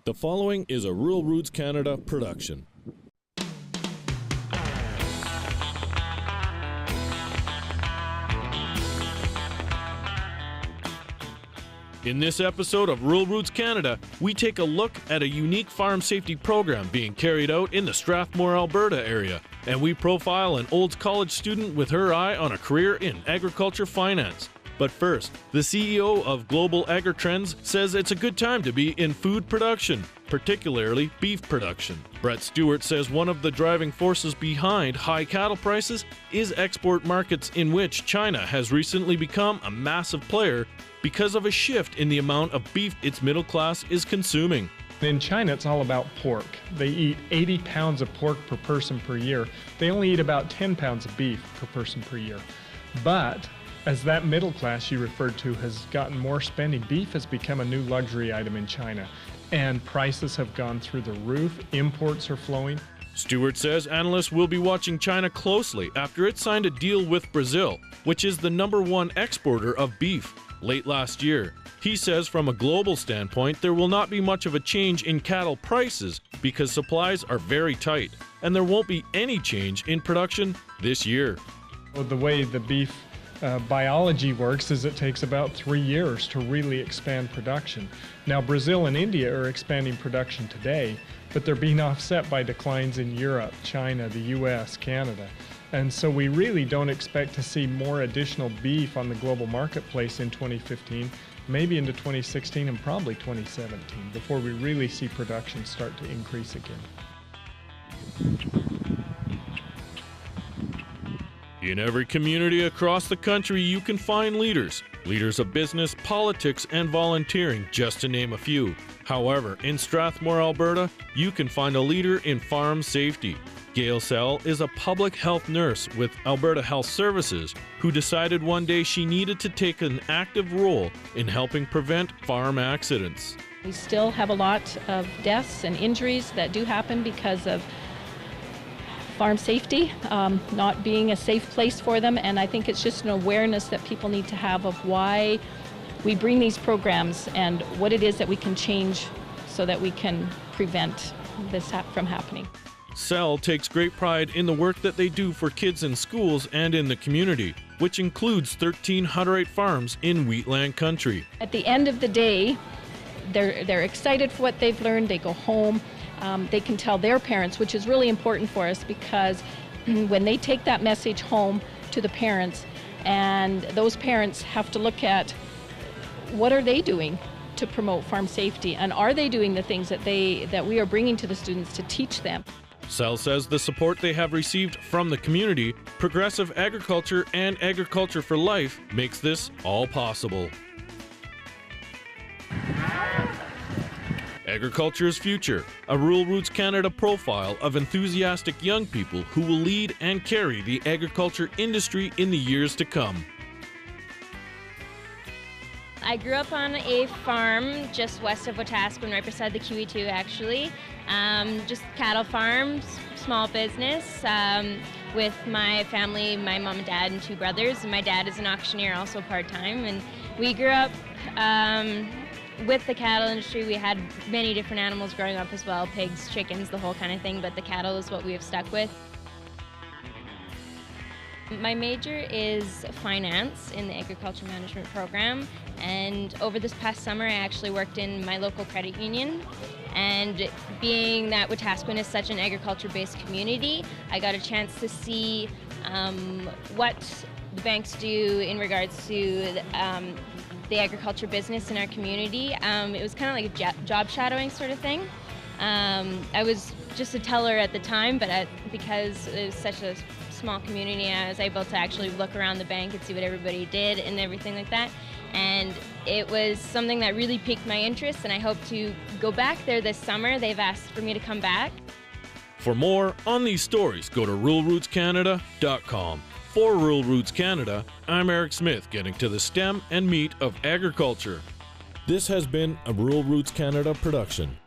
The following is a Rural Roots Canada production. In this episode of Rural Roots Canada, we take a look at a unique farm safety program being carried out in the Strathmore, Alberta area, and we profile an old college student with her eye on a career in agriculture finance. But first, the CEO of Global Agri-Trends says it's a good time to be in food production, particularly beef production. Brett Stewart says one of the driving forces behind high cattle prices is export markets, in which China has recently become a massive player because of a shift in the amount of beef its middle class is consuming. In China, it's all about pork. They eat 80 pounds of pork per person per year. They only eat about 10 pounds of beef per person per year. But as that middle class you referred to has gotten more spending, beef has become a new luxury item in China, and prices have gone through the roof. Imports are flowing. Stewart says analysts will be watching China closely after it signed a deal with Brazil, which is the #1 exporter of beef, late last year. He says from a global standpoint, there will not be much of a change in cattle prices because supplies are very tight, and there won't be any change in production this year. Well, the way the beef biology works is it takes about 3 years to really expand production. Now, Brazil and India are expanding production today, but they're being offset by declines in Europe, China, the US, Canada. And so we really don't expect to see more additional beef on the global marketplace in 2015, maybe into 2016 and probably 2017, before we really see production start to increase again. In every community across the country, you can find leaders of business, politics, and volunteering, just to name a few. However, in Strathmore, Alberta, you can find a leader in farm safety. Gail Sell is a public health nurse with Alberta Health Services who decided one day she needed to take an active role in helping prevent farm accidents. We still have a lot of deaths and injuries that do happen because of farm safety, not being a safe place for them, and I think it's just an awareness that people need to have of why we bring these programs and what it is that we can change so that we can prevent this from happening. Sell takes great pride in the work that they do for kids in schools and in the community, which includes 1,308 farms in wheatland country. At the end of the day, they're excited for what they've learned. They go home. They can tell their parents, which is really important for us, because when they take that message home to the parents, and those parents have to look at what are they doing to promote farm safety, and are they doing the things that we are bringing to the students to teach them. Sell says the support they have received from the community, progressive agriculture, and agriculture for life makes this all possible. Agriculture's Future, a Rural Roots Canada profile of enthusiastic young people who will lead and carry the agriculture industry in the years to come. I grew up on a farm just west of Wetaskiwin, right beside the QE2 actually. Just cattle farms, small business, with my family, my mom and dad and 2 brothers. And my dad is an auctioneer, also part-time. And we grew up with the cattle industry. We had many different animals growing up as well, pigs, chickens, the whole kind of thing, but the cattle is what we have stuck with. My major is finance in the agriculture management program, and over this past summer I actually worked in my local credit union, and being that Wetaskiwin is such an agriculture-based community, I got a chance to see what the banks do in regards to the agriculture business in our community. It was kind of like a job shadowing sort of thing. I was just a teller at the time, but because it was such a small community, I was able to actually look around the bank and see what everybody did and everything like that. And it was something that really piqued my interest, and I hope to go back there this summer. They've asked for me to come back. For more on these stories, go to ruralrootscanada.com. For Rural Roots Canada, I'm Eric Smith, getting to the stem and meat of agriculture. This has been a Rural Roots Canada production.